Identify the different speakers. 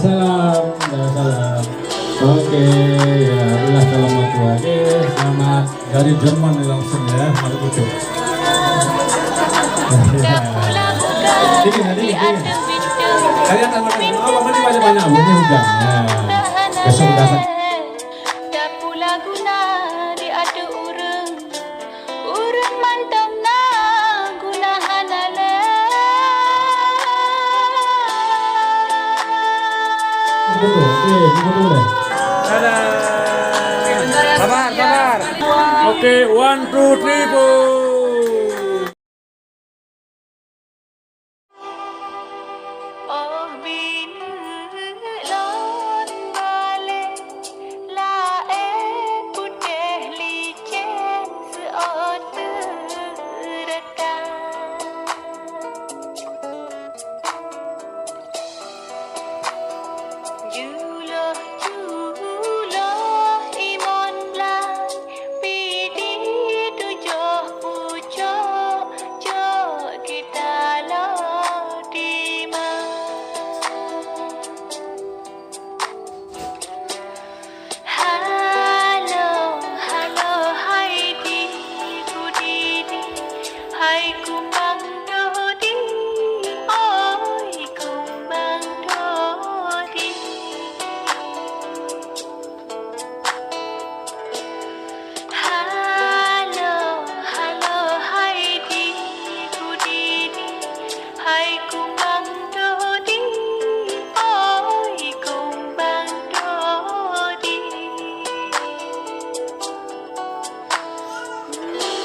Speaker 1: Salam, salam. Oke, ya itulah kalau mau tua. Oke, selamat dari Jerman langsung ya, malu itu. Dingin. Kalian tahu apa mana banyak bunyi hujan. Besok datang. Sabar. Oke, 1, 2, 3, 4.